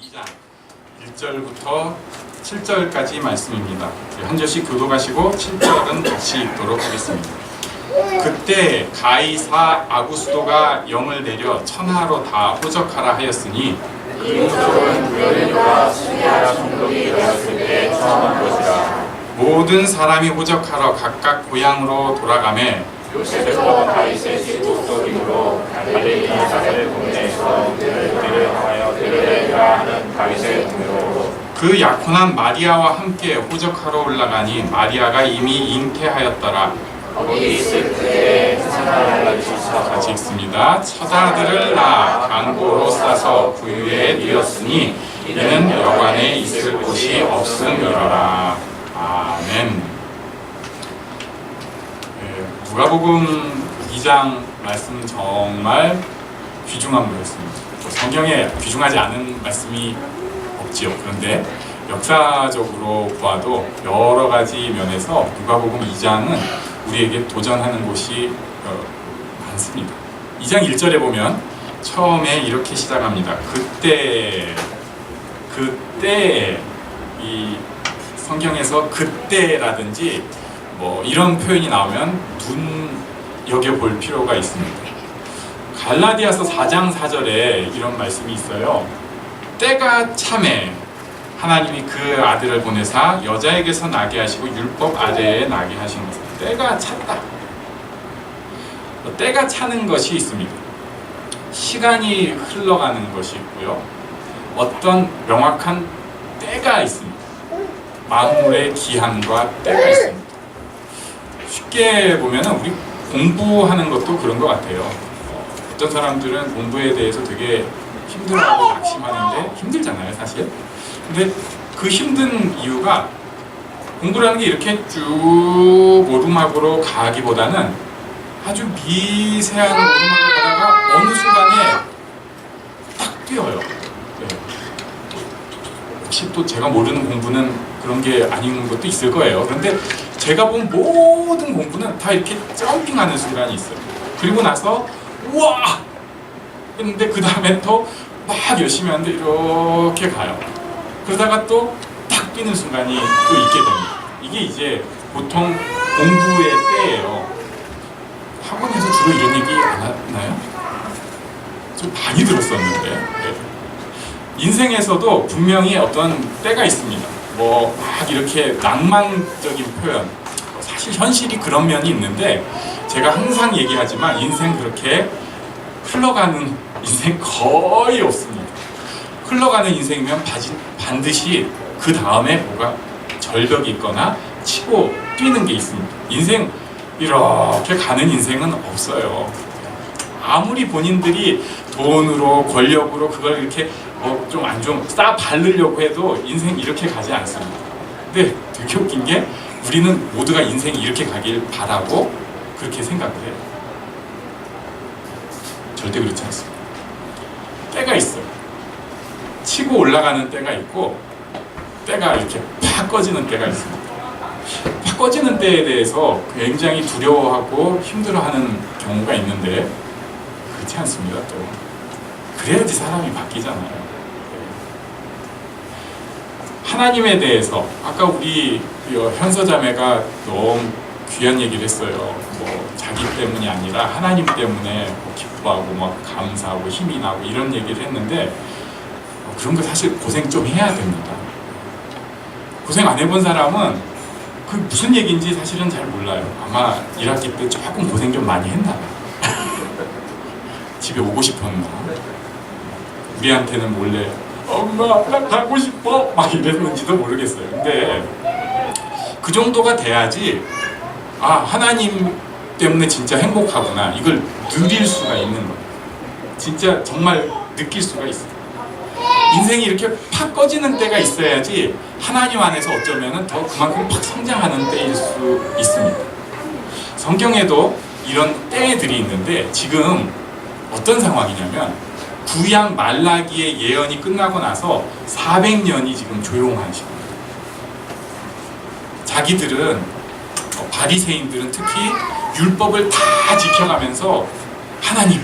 2장 1절부터 7절까지 말씀입니다. 한 절씩 교독하시고 7절은 같이 읽도록 하겠습니다. 그때 가이사 아구스도가 영을 내려 천하로 다 호적하라 하였으니 이 호적은 구열료가 시리아 총독이 일어났을 때 처음 한 것이라. 모든 사람이 호적하러 각각 고향으로 돌아가매 요셉과 다윗의 시부속임으로 갈릴리 나사렛 동네에서 그들을 향하여 데려내리라 하는 다윗의 동료로 그 약혼한 마리아와 함께 호적하러 올라가니 마리아가 이미 잉태하였더라. 거기 있을 때에 하나님을 주셔서 같이 읽습니다. 처자들을 낳아 강고로 싸서 부유에 누렸으니 이는 여관에 있을 곳이 없음이로라. 아멘. 누가복음 2장 말씀은 정말 귀중한 거였습니다. 성경에 귀중하지 않은 말씀이 없지요. 그런데 역사적으로 보아도 여러 가지 면에서 누가복음 2장은 우리에게 도전하는 곳이 많습니다. 2장 1절에 보면 처음에 이렇게 시작합니다. 그때 이 성경에서 그때라든지 뭐 이런 표현이 나오면 눈여겨볼 필요가 있습니다. 갈라디아서 4장 4절에 이런 말씀이 있어요. 때가 참에 하나님이 그 아들을 보내사 여자에게서 나게 하시고 율법 아래에 나게 하신 것은 때가 찼다. 때가 차는 것이 있습니다. 시간이 흘러가는 것이 있고요. 어떤 명확한 때가 있습니다. 만물의 기한과 때가 있습니다. 쉽게 보면 우리 공부하는 것도 그런 것 같아요. 어떤 사람들은 공부에 대해서 되게 힘들어하고 낙심하는데 힘들잖아요, 사실. 근데 그 힘든 이유가 공부라는 게 이렇게 쭉 오르막으로 가기보다는 아주 미세한 오르막을 가다가 어느 순간에 딱 뛰어요. 네. 혹시 또 제가 모르는 공부는 그런 게 아닌 것도 있을 거예요. 그런데 제가 본 모든 공부는 다 이렇게 점핑하는 순간이 있어요. 그리고 나서 우와! 근데 그 다음에 또 막 열심히 하는데 이렇게 가요. 그러다가 또 딱 뛰는 순간이 또 있게 됩니다. 이게 이제 보통 공부의 때예요. 학원에서 주로 이런 얘기 안 하나요? 좀 많이 들었었는데. 네. 인생에서도 분명히 어떤 때가 있습니다. 뭐 막 이렇게 낭만적인 표현, 사실 현실이 그런 면이 있는데 제가 항상 얘기하지만 인생 그렇게 흘러가는 인생 거의 없습니다. 흘러가는 인생이면 반드시 그 다음에 뭐가 절벽이 있거나 치고 뛰는 게 있습니다. 인생 이렇게 가는 인생은 없어요. 아무리 본인들이 돈으로 권력으로 그걸 이렇게 뭐 좀 안 좀 싸 바르려고 해도 인생 이렇게 가지 않습니다. 근데 되게 웃긴 게 우리는 모두가 인생이 이렇게 가길 바라고 그렇게 생각을 해요. 절대 그렇지 않습니다. 때가 있어요. 치고 올라가는 때가 있고 때가 이렇게 팍 꺼지는 때가 있습니다. 팍 꺼지는 때에 대해서 굉장히 두려워하고 힘들어하는 경우가 있는데 그렇지 않습니다. 또 그래야지 사람이 바뀌잖아요. 하나님에 대해서 아까 우리 현서자매가 너무 귀한 얘기를 했어요. 뭐 자기 때문이 아니라 하나님 때문에 뭐 기뻐하고 막 감사하고 힘이 나고 이런 얘기를 했는데 그런 거 사실 고생 좀 해야 됩니다. 고생 안 해본 사람은 그 무슨 얘기인지 사실은 잘 몰라요. 아마 1학기 때 조금 고생 좀 많이 했나 봐요. 집에 오고 싶었나? 우리한테는 몰래 엄마 나 가고 싶어 막 이랬는지도 모르겠어요. 근데 그 정도가 돼야지 아 하나님 때문에 진짜 행복하구나 이걸 누릴 수가 있는 거예요. 진짜 정말 느낄 수가 있어요. 인생이 이렇게 팍 꺼지는 때가 있어야지 하나님 안에서 어쩌면 더 그만큼 팍 성장하는 때일 수 있습니다. 성경에도 이런 때들이 있는데 지금 어떤 상황이냐면 구약 말라기의 예언이 끝나고 나서 400년이 지금 조용한 시간입니다. 자기들은 바리새인들은 특히 율법을 다 지켜가면서 하나님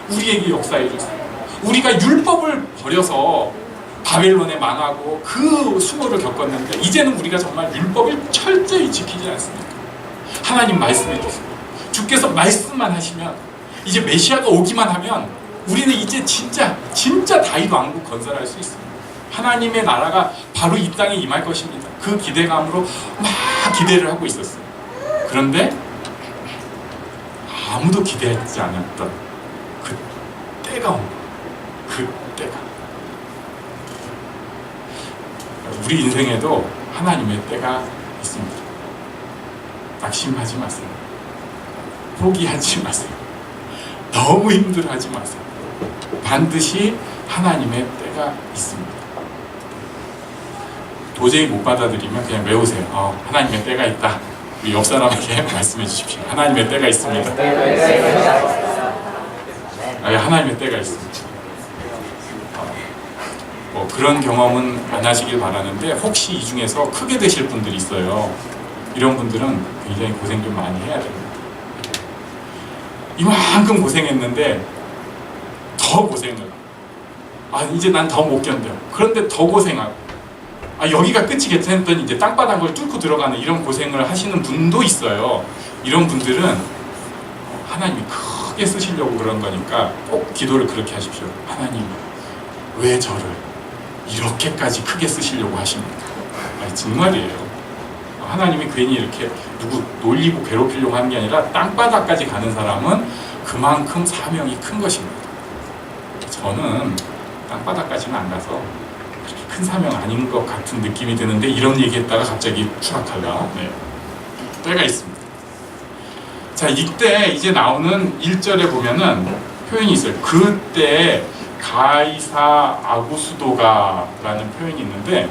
우리에게 역사해 주세요. 우리가 율법을 버려서 바벨론에 망하고 그 수모를 겪었는데 이제는 우리가 정말 율법을 철저히 지키지 않습니까? 하나님 말씀해 주세요. 주께서 말씀만 하시면 이제 메시아가 오기만 하면 우리는 이제 진짜 다윗 왕국 건설할 수 있습니다. 하나님의 나라가 바로 이 땅에 임할 것입니다. 그 기대감으로 막 기대를 하고 있었어요. 그런데 아무도 기대하지 않았던 그 때가 온 거예요. 그 때가. 우리 인생에도 하나님의 때가 있습니다. 낙심하지 마세요. 포기하지 마세요. 너무 힘들어하지 마세요. 반드시 하나님의 때가 있습니다. 도저히 못 받아들이면 그냥 외우세요. 하나님의 때가 있다. 우리 옆 사람에게 말씀해 주십시오. 하나님의 때가 있습니다. 하나님의 때가 있습니다. 그런 경험은 안 하시길 바라는데 혹시 이 중에서 크게 되실 분들이 있어요. 이런 분들은 굉장히 고생 좀 많이 해야 됩니다. 이만큼 고생했는데 더 고생을 이제 난 더 못 견뎌요. 그런데 더 고생하고 여기가 끝이겠지 했더니 이제 땅바닥을 뚫고 들어가는 이런 고생을 하시는 분도 있어요. 이런 분들은 하나님이 크게 쓰시려고 그런 거니까 꼭 기도를 그렇게 하십시오. 하나님 왜 저를 이렇게까지 크게 쓰시려고 하십니까? 정말이에요. 하나님이 괜히 이렇게 누구 놀리고 괴롭히려고 하는 게 아니라 땅바닥까지 가는 사람은 그만큼 사명이 큰 것입니다. 저는 땅바닥까지는 안 가서 그렇게 큰 사명 아닌 것 같은 느낌이 드는데 이런 얘기했다가 갑자기 추락할라. 때가 있습니다. 자, 이때 이제 나오는 1절에 보면은 표현이 있어요. 그때 가이사 아구수도가라는 표현이 있는데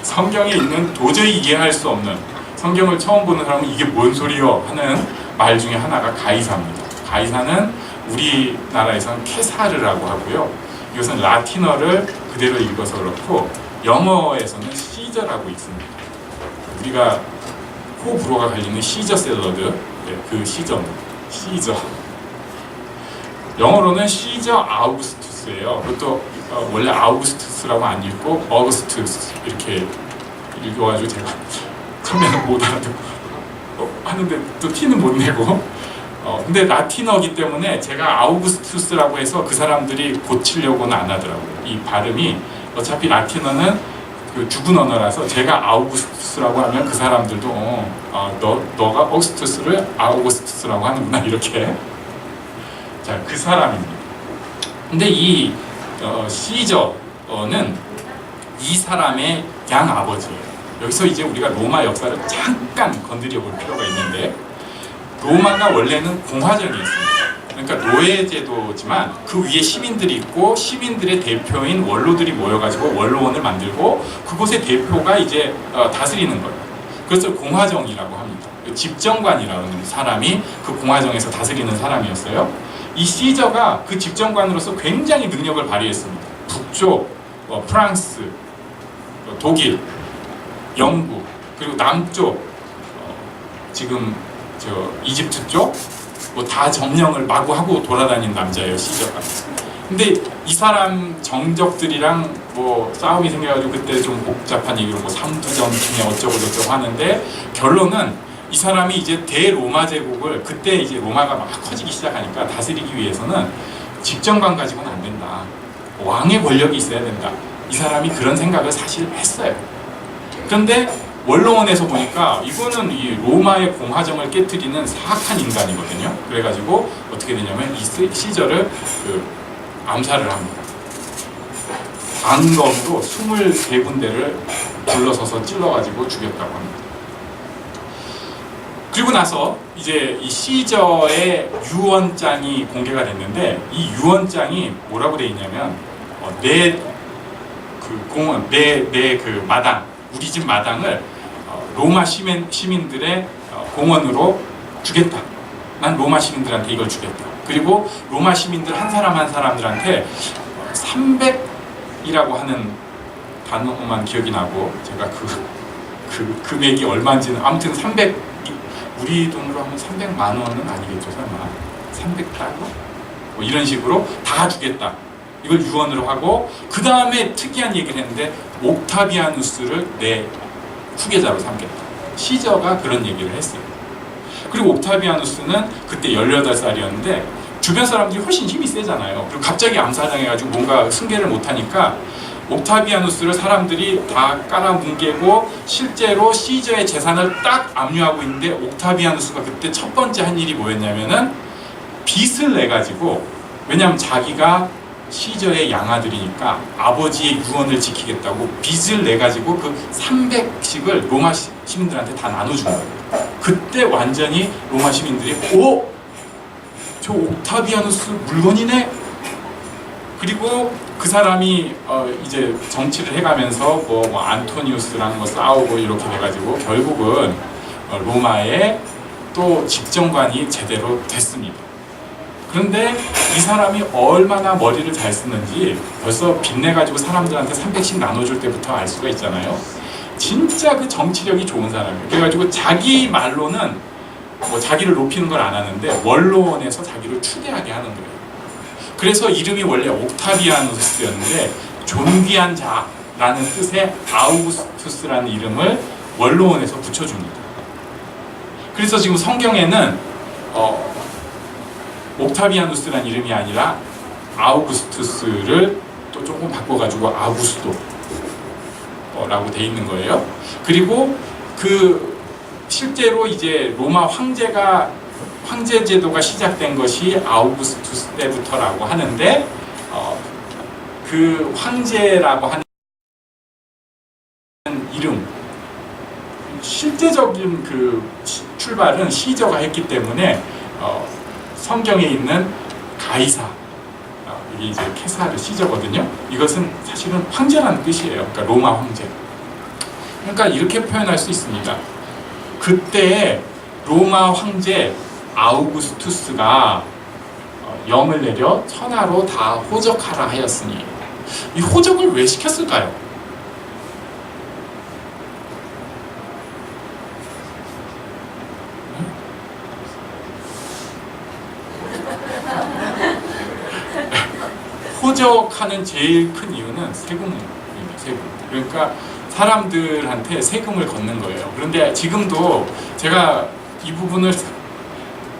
성경에 있는 도저히 이해할 수 없는, 성경을 처음 보는 사람은 이게 뭔 소리요 하는 말 중에 하나가 가이사입니다. 가이사는 우리나라에서는 케사르라고 하고요. 이것은 라틴어를 그대로 읽어서 그렇고 영어에서는 시저라고 있습니다. 우리가 호불호가 갈리는 시저 샐러드, 그 시저입니다. 시저. 영어로는 시저 아우구스투스예요. 그것도 원래 아우구스투스라고 안 읽고 어거스투스 이렇게 읽어가지고 제가 처음에는 못 알아듣고 하는데 또 티는 못 내고 근데 라틴어기 때문에 제가 아우구스투스라고 해서 그 사람들이 고치려고는 안 하더라고요. 이 발음이 어차피 라틴어는 그 죽은 언어라서 제가 아우구스투스라고 하면 그 사람들도 너가 어스투스를 아우구스투스라고 하는구나 이렇게. 자, 그 사람입니다. 근데 이 시저는 이 사람의 양아버지예요. 여기서 이제 우리가 로마 역사를 잠깐 건드려 볼 필요가 있는데 로마가 원래는 공화정이었습니다. 그러니까 노예제도지만 그 위에 시민들이 있고 시민들의 대표인 원로들이 모여가지고 원로원을 만들고 그곳의 대표가 이제 다스리는 거예요. 그래서 공화정이라고 합니다. 집정관이라는 사람이 그 공화정에서 다스리는 사람이었어요. 이 시저가 그 집정관으로서 굉장히 능력을 발휘했습니다. 북쪽, 프랑스, 독일, 영국, 그리고 남쪽, 지금 이집트 쪽, 다 점령을 마구 하고 돌아다닌 남자예요, 시저가. 근데 이 사람 정적들이랑 싸움이 생겨가지고 그때 좀 복잡한 얘기로 삼두전투냐 어쩌고 저쩌고 하는데 결론은 이 사람이 이제 대로마 제국을 그때 이제 로마가 막 커지기 시작하니까 다스리기 위해서는 집정관 가지고는 안 된다. 왕의 권력이 있어야 된다. 이 사람이 그런 생각을 사실 했어요. 그런데 원로원에서 보니까 이거는 이 로마의 공화정을 깨트리는 사악한 인간이거든요. 그래가지고 어떻게 되냐면 이 시저를 암살을 합니다. 방검으로 23군데를 둘러서서 찔러가지고 죽였다고 합니다. 그리고 나서 이제 이 시저의 유언장이 공개가 됐는데 이 유언장이 뭐라고 돼 있냐면 내 그 마당, 우리 집 마당을 로마 시민들의 공원으로 주겠다. 난 로마 시민들한테 이걸 주겠다. 그리고 로마 시민들 한 사람 한 사람들한테 300이라고 하는 단어만 기억이 나고 제가 그 금액이 얼마인지는 아무튼 300 우리 돈으로 하면 300만 원은 아니겠죠 설마 300달러? 이런 식으로 다 주겠다. 이걸 유언으로 하고 그 다음에 특이한 얘기를 했는데 옥타비아누스를 내 후계자로 삼겠다. 시저가 그런 얘기를 했어요. 그리고 옥타비아누스는 그때 18살이었는데 주변 사람들이 훨씬 힘이 세잖아요. 그리고 갑자기 암살당해가지고 뭔가 승계를 못하니까 옥타비아누스를 사람들이 다 깔아뭉개고 실제로 시저의 재산을 딱 압류하고 있는데 옥타비아누스가 그때 첫 번째 한 일이 뭐였냐면은 빚을 내가지고, 왜냐하면 자기가 시저의 양아들이니까 아버지의 유언을 지키겠다고 빚을 내가지고 그 300씩을 로마 시민들한테 다 나눠준 거예요. 그때 완전히 로마 시민들이 오! 저 옥타비아누스 물건이네? 그리고 그 사람이 이제 정치를 해가면서 뭐 안토니우스랑 뭐 싸우고 이렇게 돼가지고 결국은 로마의 또 집정관이 제대로 됐습니다. 그런데 이 사람이 얼마나 머리를 잘 쓰는지 벌써 빚내가지고 사람들한테 300씩 나눠줄 때부터 알 수가 있잖아요. 진짜 그 정치력이 좋은 사람이에요. 그래가지고 자기 말로는 뭐 자기를 높이는 걸 안 하는데 원로원에서 자기를 추대하게 하는 거예요. 그래서 이름이 원래 옥타비아누스였는데 존귀한 자라는 뜻의 아우구스투스라는 이름을 원로원에서 붙여줍니다. 그래서 지금 성경에는 옥타비아누스라는 이름이 아니라 아우구스투스를 또 조금 바꿔가지고 아구스토라고 돼 있는 거예요. 그리고 그 실제로 이제 로마 황제 제도가 시작된 것이 아우구스투스 때부터라고 하는데 그 황제라고 하는 이름, 실제적인 그 출발은 시저가 했기 때문에 성경에 있는 가이사, 이게 이제 케사르 시저거든요. 이것은 사실은 황제라는 뜻이에요. 그러니까 로마 황제. 그러니까 이렇게 표현할 수 있습니다. 그때 로마 황제 아우구스투스가 영을 내려 천하로 다 호적하라 하였으니, 이 호적을 왜 시켰을까요? 호적하는 제일 큰 이유는 세금입니다. 세금. 그러니까 사람들한테 세금을 걷는 거예요. 그런데 지금도 제가 이 부분을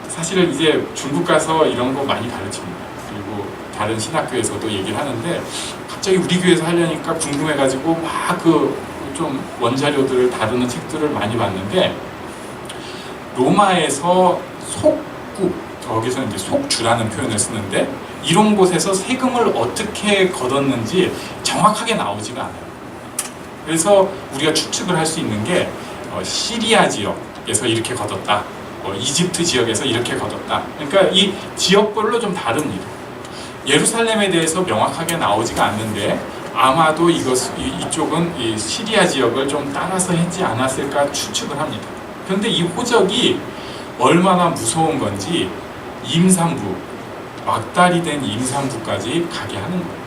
사실은 이제 중국 가서 이런 거 많이 가르칩니다. 그리고 다른 신학교에서도 얘기를 하는데 갑자기 우리 교회에서 하려니까 궁금해가지고 막 그 좀 원자료들을 다루는 책들을 많이 봤는데, 로마에서 속국, 저기서 이제 속주라는 표현을 쓰는데 이런 곳에서 세금을 어떻게 걷었는지 정확하게 나오지가 않아요. 그래서 우리가 추측을 할 수 있는 게 시리아 지역에서 이렇게 걷었다, 이집트 지역에서 이렇게 걷었다. 그러니까 이 지역별로 좀 다릅니다. 예루살렘에 대해서 명확하게 나오지가 않는데 아마도 이쪽은 이 시리아 지역을 좀 따라서 했지 않았을까 추측을 합니다. 그런데 이 호적이 얼마나 무서운 건지 임산부, 막달이 된 임산부까지 가게 하는 거예요.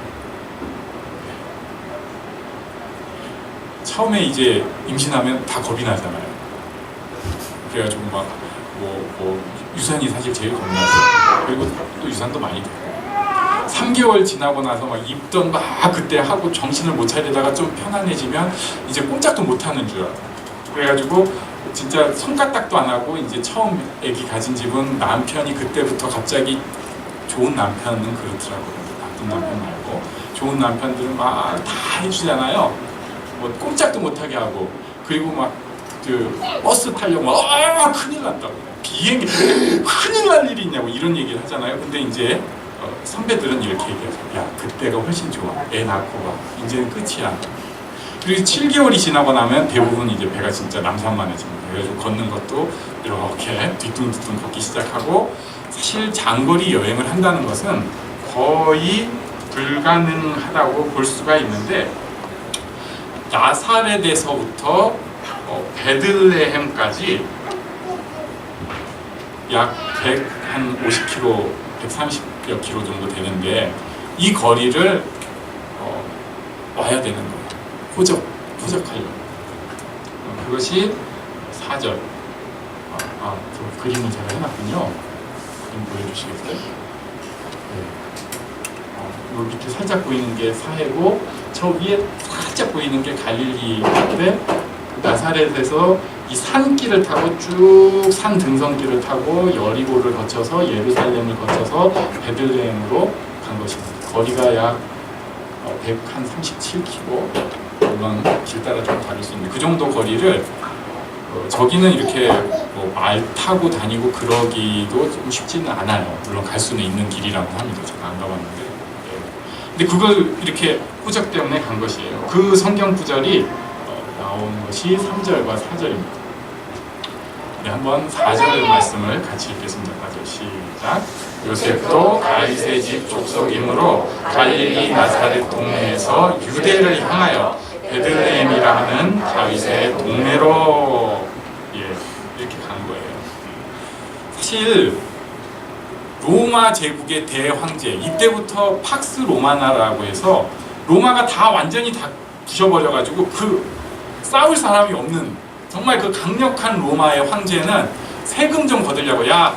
처음에 이제 임신하면 다 겁이 나잖아요. 그래가지고 막 유산이 사실 제일 겁나죠. 그리고 또 유산도 많이 되고 3개월 지나고 나서 막 입던 막 그때 하고 정신을 못 차리다가 좀 편안해지면 이제 꼼짝도 못 하는 줄 알아요. 그래가지고 진짜 손가락도 안 하고 이제 처음 아기 가진 집은 남편이 그때부터 갑자기, 좋은 남편은 그렇더라고요. 나쁜 남편 말고 좋은 남편들은 막 다 해주잖아요. 뭐 꼼짝도 못하게 하고, 그리고 막 그 버스 타려고 막 큰일 났다고, 비행기 큰일 날 일이 있냐고 이런 얘기를 하잖아요. 근데 이제 선배들은 이렇게 얘기하죠. 야, 그때가 훨씬 좋아. 애 낳고 봐. 이제는 끝이야. 그리고 7개월이 지나고 나면 대부분 이제 배가 진짜 남산만해집니다. 그래가지고 걷는 것도 이렇게 뒤뚱뒤뚱 걷기 시작하고, 사실 장거리 여행을 한다는 것은 거의 불가능하다고 볼 수가 있는데, 나사렛에서부터 베들레헴까지 약 150km, 130여 킬로 정도 되는데 이 거리를 와야 되는 거예요. 호적하려고. 그것이 4절. 그 그림을 제가 해놨군요. 그림 보여주시겠어요? 네. 요 밑에 살짝 보이는 게 사해고 저 위에 살짝 보이는 게 갈릴리인데 나사렛에서 이 산길을 타고 쭉 산 등성길을 타고 여리고를 거쳐서 예루살렘을 거쳐서 베들레헴으로 간 것입니다. 거리가 약 137km, 물론 길 따라 좀 다를 수 있는데 그 정도 거리를 저기는 이렇게 뭐 말 타고 다니고 그러기도 좀 쉽지는 않아요. 물론 갈 수는 있는 길이라고 합니다. 제가 안 가봤는데. 근데 그걸 이렇게 표적 때문에 간 것이에요. 그 성경 구절이 나온 것이 3절과 4절입니다. 우리 한번 4절 말씀을 같이 읽겠습니다. 4절 시작. 요셉도 다윗의 집 족속이므로 갈릴리 나사렛 동네에서 유대를 향하여 베들레헴이라 하는 다윗의 동네로 이렇게 간 거예요. 사실 로마 제국의 대황제 이때부터 팍스 로마나라고 해서 로마가 다 완전히 다 부셔버려가지고 그 싸울 사람이 없는 정말 그 강력한 로마의 황제는 세금 좀 거들려고 야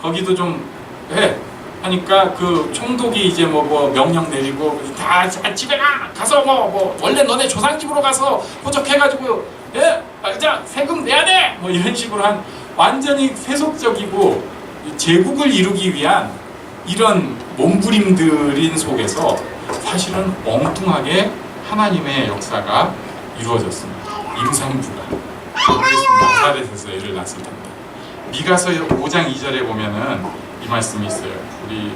거기도 좀 해 하니까 그 총독이 이제 뭐 명령 내리고 다 집에 가서 뭐 원래 너네 조상 집으로 가서 호적해가지고 자 세금 내야 돼 뭐 이런 식으로 한 완전히 세속적이고 제국을 이루기 위한 이런 몸부림들인 속에서 사실은 엉뚱하게 하나님의 역사가 이루어졌습니다. 임산부가 나사렛에서 애를 낳았을 텐데 미가서 5장 2절에 보면은 이 말씀이 있어요. 우리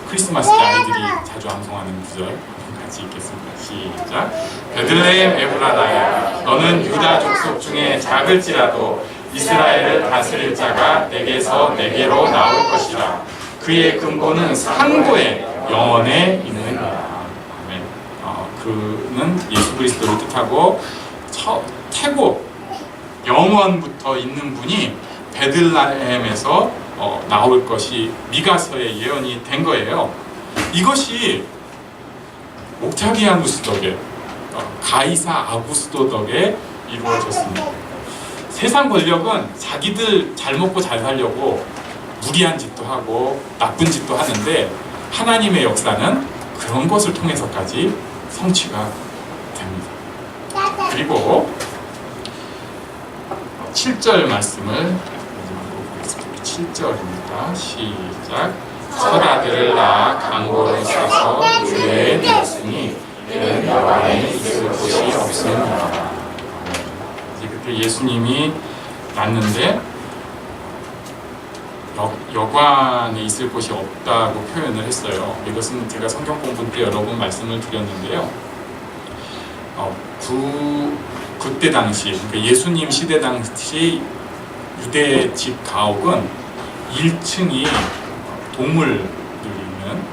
크리스마스 때 아이들이 자주 암송하는 구절 같이 읽겠습니다. 시작. 베들레헴 에브라다야 너는 유다 족속 중에 작을지라도 이스라엘을 다스릴 자가 내게서 내게로 나올 것이라. 그의 근본은 상고에 영원에 있느니라. 아멘. 그는 예수 그리스도를 뜻하고 태고 영원부터 있는 분이 베들레헴에서 나올 것이 미가서의 예언이 된 거예요. 이것이 옥타비아누스 덕에 가이사 아구스도 덕에 이루어졌습니다. 세상 권력은 자기들 잘 먹고 잘 살려고 무리한 짓도 하고 나쁜 짓도 하는데 하나님의 역사는 그런 것을 통해서까지 성취가 됩니다. 그리고 7절 말씀을 마지막으로 보겠습니다. 7절입니다. 시작. 첫 아들을 낳아 강고를 싸서 주에 되었으니 이는 여관에 있을 곳이 없습니다. 이제 그때 예수님이 낳는데 여관에 있을 곳이 없다고 표현을 했어요. 이것은 제가 성경 공부 때 여러 번 말씀을 드렸는데요. 그때 당시 그러니까 예수님 시대 당시 유대 집 가옥은 1층이 동물들이 있는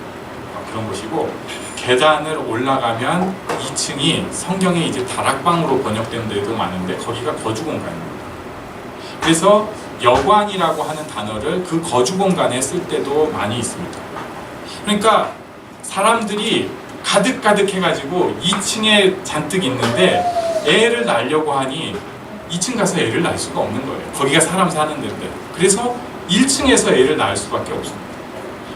그런 곳이고 계단을 올라가면 2층이 성경에 이제 다락방으로 번역된 데도 많은데 거기가 거주 공간입니다. 그래서 여관이라고 하는 단어를 그 거주 공간에 쓸 때도 많이 있습니다. 그러니까 사람들이 가득 해가지고 2층에 잔뜩 있는데 애를 낳으려고 하니 2층 가서 애를 낳을 수가 없는 거예요. 거기가 사람 사는 데인데. 그래서 1층에서 애를 낳을 수밖에 없습니다.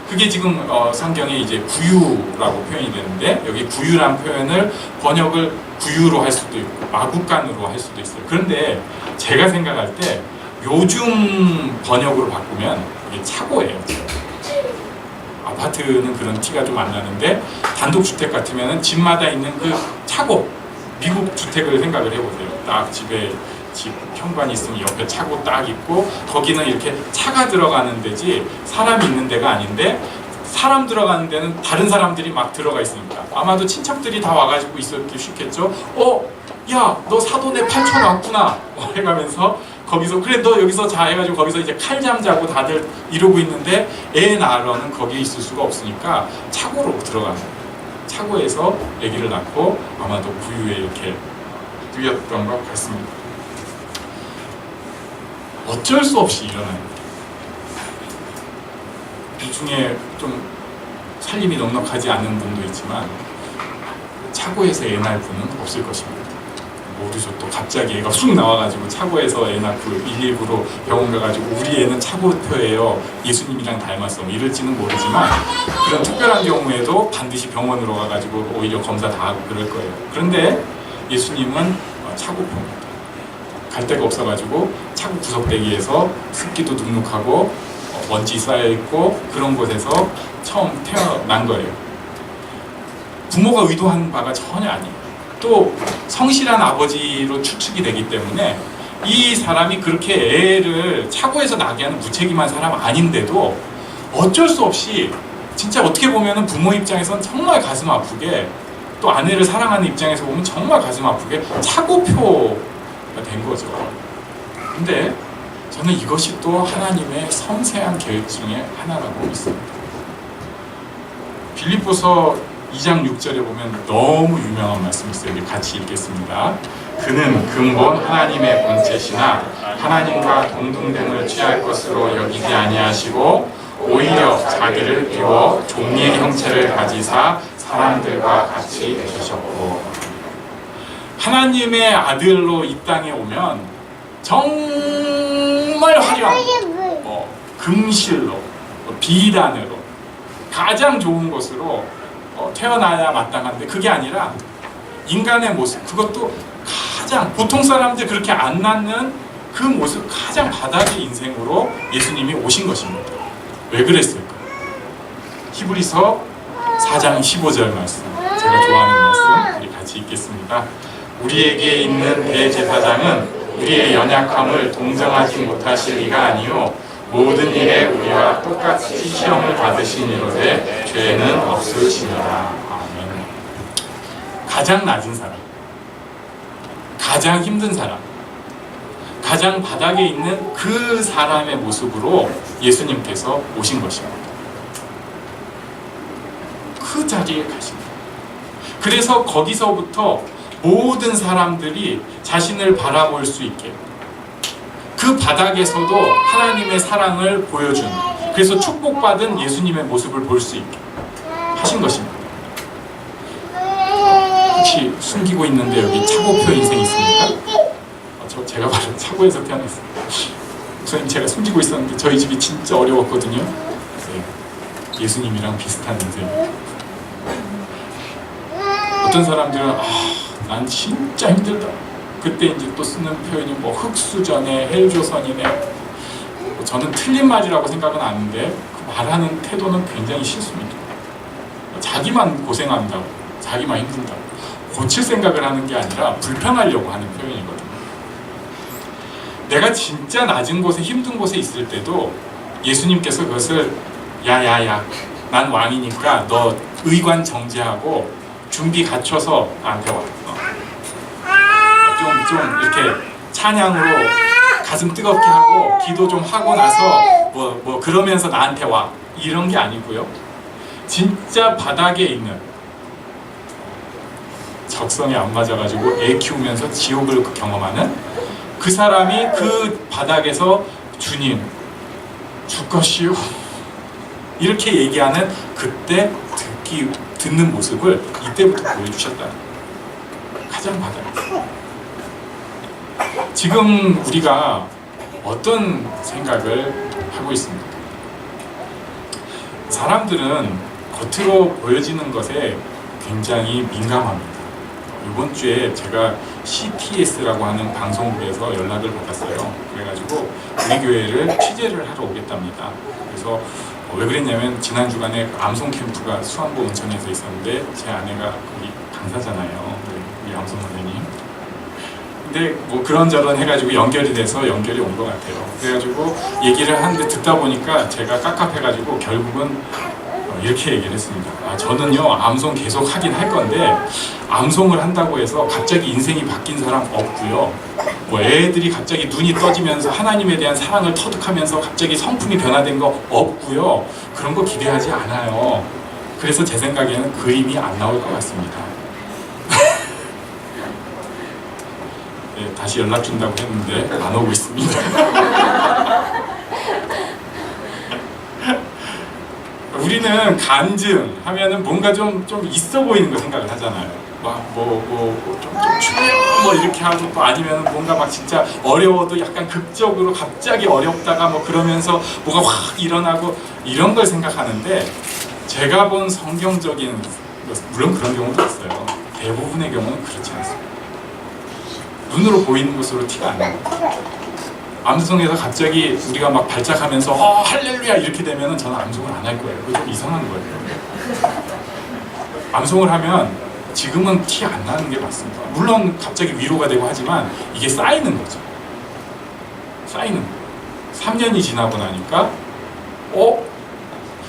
그게 지금 성경에 이제 구유라고 표현이 되는데 여기 구유란 표현을 번역을 구유로 할 수도 있고 마구간으로 할 수도 있어요. 그런데 제가 생각할 때 요즘 번역으로 바꾸면 이게 차고예요. 아파트는 그런 티가 좀 안 나는데 단독주택 같으면 집마다 있는 그 차고 미국 주택을 생각을 해보세요. 딱 집에 집 현관이 있으면 옆에 차고 딱 있고 거기는 이렇게 차가 들어가는 데지 사람이 있는 데가 아닌데 사람 들어가는 데는 다른 사람들이 막 들어가 있으니까 아마도 친척들이 다 와가지고 있었기 쉽겠죠. 야, 너 사돈의 8촌 왔구나 해가면서 거기서 그래 너 여기서 자 해가지고 거기서 이제 칼잠 자고 다들 이러고 있는데 애 낳으러는 거기에 있을 수가 없으니까 차고로 들어가는 거예요. 차고에서 아기를 낳고 아마도 구유에 이렇게 뛰었던 것 같습니다. 어쩔 수 없이 일어나요. 이 중에 좀 살림이 넉넉하지 않은 분도 있지만 차고에서 애 낳을 분은 없을 것입니다. 모르죠. 또 갑자기 애가 쑥 나와가지고 차고에서 애 낳고 119로 병원 가가지고 우리 애는 차고표예요. 예수님이랑 닮았어. 뭐 이럴지는 모르지만 그런 특별한 경우에도 반드시 병원으로 가가지고 오히려 검사 다 하고 그럴 거예요. 그런데 예수님은 차고표입니다. 갈 데가 없어가지고 차고 구석대기에서 습기도 눅눅하고 먼지 쌓여있고 그런 곳에서 처음 태어난 거예요. 부모가 의도한 바가 전혀 아니에요. 또 성실한 아버지로 추측이 되기 때문에 이 사람이 그렇게 애를 차고에서 나게 하는 무책임한 사람 아닌데도 어쩔 수 없이 진짜 어떻게 보면 부모 입장에선 정말 가슴 아프게 또 아내를 사랑하는 입장에서 보면 정말 가슴 아프게 차고표가 된 거죠. 근데 저는 이것이 또 하나님의 섬세한 계획 중에 하나라고 믿습니다. 빌립보서 2장 6절에 보면 너무 유명한 말씀이 있어요. 여기 같이 읽겠습니다. 그는 근본 하나님의 본체시나 하나님과 동등됨을 취할 것으로 여기지 아니하시고 오히려 자기를 비워 종의 형체를 가지사 사람들과 같이 되셨고, 하나님의 아들로 이 땅에 오면 정말 화려한 금실로 비단으로 가장 좋은 것으로 태어나야 마땅한데 그게 아니라 인간의 모습, 그것도 가장 보통 사람들 그렇게 안 낳는 그 모습, 가장 바닥의 인생으로 예수님이 오신 것입니다. 왜 그랬을까? 히브리서 4장 15절 말씀, 제가 좋아하는 말씀 우리 같이 읽겠습니다. 우리에게 있는 대제사장은 우리의 연약함을 동정하지 못하실 이가 아니요 모든 일에 우리와 똑같이 시험을 받으신 이로되 죄는 없으시니라. 아멘. 가장 낮은 사람, 가장 힘든 사람, 가장 바닥에 있는 그 사람의 모습으로 예수님께서 오신 것입니다. 그 자리에 가신 거예요. 그래서 거기서부터 모든 사람들이 자신을 바라볼 수 있게 그 바닥에서도 하나님의 사랑을 보여준, 그래서 축복받은 예수님의 모습을 볼 수 있게 하신 것입니다. 혹시 숨기고 있는데 여기 차고표 인생 있습니까? 제가 바로 차고에서 태어났어요. 목사님, 제가 숨기고 있었는데 저희 집이 진짜 어려웠거든요. 네, 예수님이랑 비슷한 인생. 어떤 사람들은 난 진짜 힘들다. 그때 이제 또 쓰는 표현이 뭐 흑수저네, 헬조선이네. 저는 틀린 말이라고 생각은 아는데 그 말하는 태도는 굉장히 싫습니다. 자기만 고생한다고, 자기만 힘든다고 고칠 생각을 하는 게 아니라 불편하려고 하는 표현이거든요. 내가 진짜 낮은 곳에 힘든 곳에 있을 때도 예수님께서 그것을 야야야, 난 왕이니까 너 의관 정지하고 준비 갖춰서 나한테 와. 좀 이렇게 찬양으로 가슴 뜨겁게 하고 기도 좀 하고 나서 뭐 그러면서 나한테 와, 이런 게 아니고요. 진짜 바닥에 있는, 적성에 안 맞아가지고 애 키우면서 지옥을 경험하는 그 사람이 그 바닥에서 주님 죽것이요 이렇게 얘기하는 그때 듣는 모습을 이때부터 보여주셨다. 가장 바닥에서. 지금 우리가 어떤 생각을 하고 있습니까? 사람들은 겉으로 보여지는 것에 굉장히 민감합니다. 이번 주에 제가 CTS라고 하는 방송국에서 연락을 받았어요. 그래가지고 우리 교회를 취재를 하러 오겠답니다. 그래서 왜 그랬냐면 지난 주간에 암송 캠프가 수안보 온천에서 있었는데 제 아내가 거기 강사잖아요. 우리 암송 선생님. 근데 뭐 그런저런 해가지고 연결이 온 것 같아요. 그래가지고 얘기를 하는데 듣다 보니까 제가 깝깝해가지고 결국은 이렇게 얘기를 했습니다. 저는요 암송 계속 하긴 할 건데 암송을 한다고 해서 갑자기 인생이 바뀐 사람 없고요. 뭐 애들이 갑자기 눈이 떠지면서 하나님에 대한 사랑을 터득하면서 갑자기 성품이 변화된 거 없고요. 그런 거 기대하지 않아요. 그래서 제 생각에는 그림이 안 나올 것 같습니다. 네, 다시 연락 준다고 했는데 안 오고 있습니다. 우리는 간증 하면은 뭔가 좀 있어 보이는 거 생각을 하잖아요. 막좀 추워요 뭐 이렇게 하고 또 아니면 뭔가 막 진짜 어려워도 약간 극적으로 갑자기 어렵다가 뭐 그러면서 뭐가 확 일어나고 이런 걸 생각하는데, 제가 본 성경적인, 물론 그런 경우도 있어요. 대부분의 경우는 그렇지 않습니다. 눈으로 보이는 것으로 티가 안 나요. 암송에서 갑자기 우리가 막 발작하면서 할렐루야 이렇게 되면은 저는 암송을 안 할 거예요. 그거 좀 이상한 거예요. 암송을 하면 지금은 티 안 나는 게 맞습니다. 물론 갑자기 위로가 되고 하지만 이게 쌓이는 거죠. 쌓이는 거예요. 3년이 지나고 나니까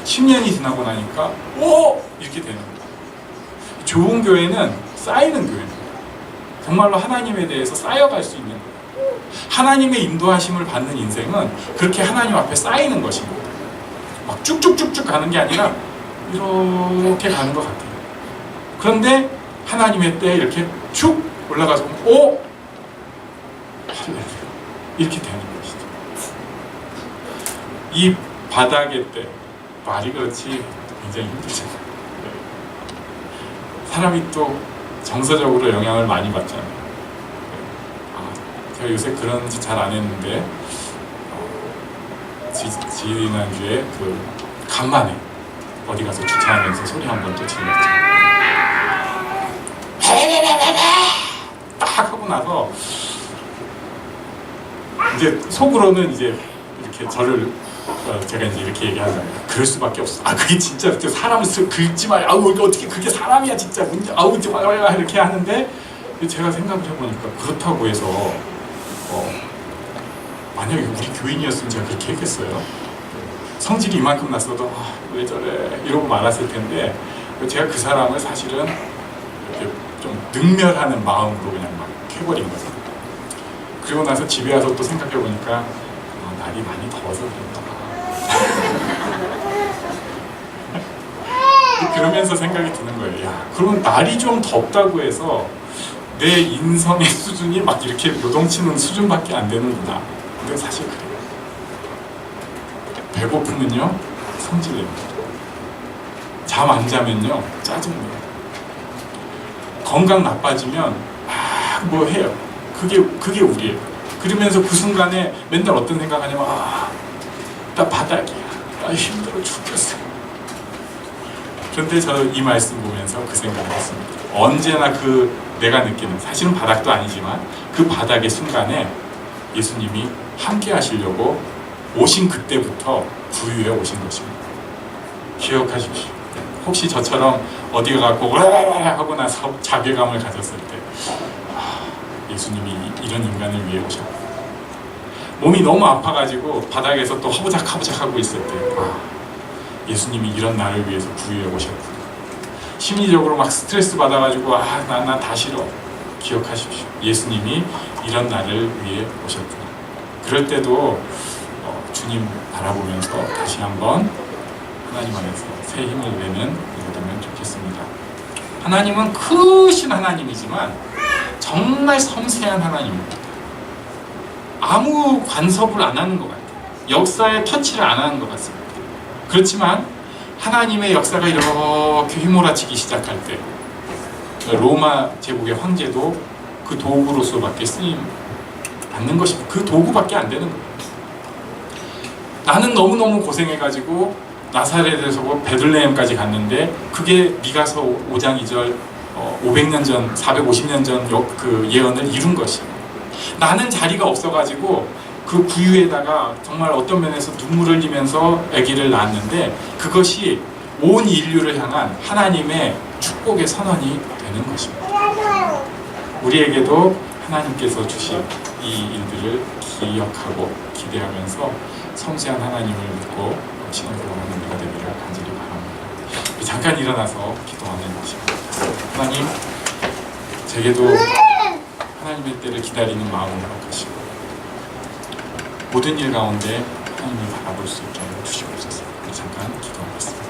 10년이 지나고 나니까 이렇게 되는 거예요. 좋은 교회는 쌓이는 교회입니다. 정말로 하나님에 대해서 쌓여갈 수 있는 거예요. 하나님의 인도하심을 받는 인생은 그렇게 하나님 앞에 쌓이는 것입니다. 막 쭉쭉쭉쭉 가는 게 아니라 이렇게 가는 것 같아요. 그런데 하나님의 때에 이렇게 쭉 올라가서 할렐루야 이렇게 되는 것이죠. 이 바닥의 때, 말이 그렇지 굉장히 힘들잖아요. 사람이 또 정서적으로 영향을 많이 받잖아요. 제가 요새 그런 짓 잘 안 했는데 지난주에 간만에 어디 가서 주차하면서 소리 한 번 또 질렀죠. 딱 하고 나서 이제 속으로는 이제 이렇게 저를 제가 이제 이렇게 얘기하잖아요. 그럴 수밖에 없어. 그게 진짜 사람을 긁지 마. 어떻게 그게 사람이야 진짜. 이렇게 하는데 제가 생각을 해보니까 그렇다고 해서 만약에 우리 교인이었으면 제가 그렇게 했겠어요? 성질이 이만큼 났어도 왜 저래 이러고 말았을 텐데, 제가 그 사람을 사실은 이렇게 좀 능멸하는 마음으로 그냥 막 해버린 거죠. 그리고 나서 집에 와서 또 생각해보니까 날이 많이 더워서 그런가 봐. 그러면서 생각이 드는 거예요. 그러면 날이 좀 덥다고 해서 내 인성의 수준이 막 이렇게 요동치는 수준밖에 안 되는구나. 근데 사실 그래요. 배고프면요 성질냅니다. 잠 안 자면요 짜증내요. 건강 나빠지면 뭐 해요. 그게 우리예요. 그러면서 그 순간에 맨날 어떤 생각하냐면 나 바닥이야. 나 힘들어 죽겠어. 그런데 저 이 말씀 보면서 그 생각을 했습니다. 언제나 내가 느끼는, 사실은 바닥도 아니지만 그 바닥의 순간에 예수님이 함께 하시려고 오신 그때부터 부유에 오신 것입니다. 기억하십시오. 혹시 저처럼 어디 가고 하고 나서 자괴감을 가졌을 때 예수님이 이런 인간을 위해 오셨고, 몸이 너무 아파가지고 바닥에서 또 허부작 하고 있을 때 예수님이 이런 나를 위해서 부유에 오셨구나. 심리적으로 막 스트레스 받아가지고 나 다 싫어. 기억하십시오. 예수님이 이런 나를 위해 오셨구나. 그럴 때도 주님 바라보면서 다시 한번 하나님 안에서 새 힘을 내는 일이 되면 좋겠습니다. 하나님은 크신 하나님이지만 정말 섬세한 하나님입니다. 아무 간섭을 안 하는 것 같아요. 역사에 터치를 안 하는 것 같습니다. 그렇지만 하나님의 역사가 이렇게 휘몰아치기 시작할 때 로마 제국의 황제도 그 도구로서밖에 쓰임 않는 것입니다. 그 도구밖에 안 되는 거예요. 나는 너무너무 고생해가지고 나사렛에서 베들레헴까지 갔는데 그게 미가서 5장 2절 500년 전, 450년 전 그 예언을 이룬 것이에요. 나는 자리가 없어가지고 그 부유에다가 정말 어떤 면에서 눈물을 흘리면서 아기를 낳았는데 그것이 온 인류를 향한 하나님의 축복의 선언이 되는 것입니다. 우리에게도 하나님께서 주신 이 일들을 기억하고 기대하면서 섬세한 하나님을 믿고 신앙생활하는 우리가 되기를 간절히 바랍니다. 잠깐 일어나서 기도하는 것입니다. 하나님, 제게도 하나님의 때를 기다리는 마음을 허락하시고 모든 일 가운데 하나님을 바라볼 수 있게 주시옵소서. 잠깐 기도하겠습니다.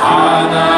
하나님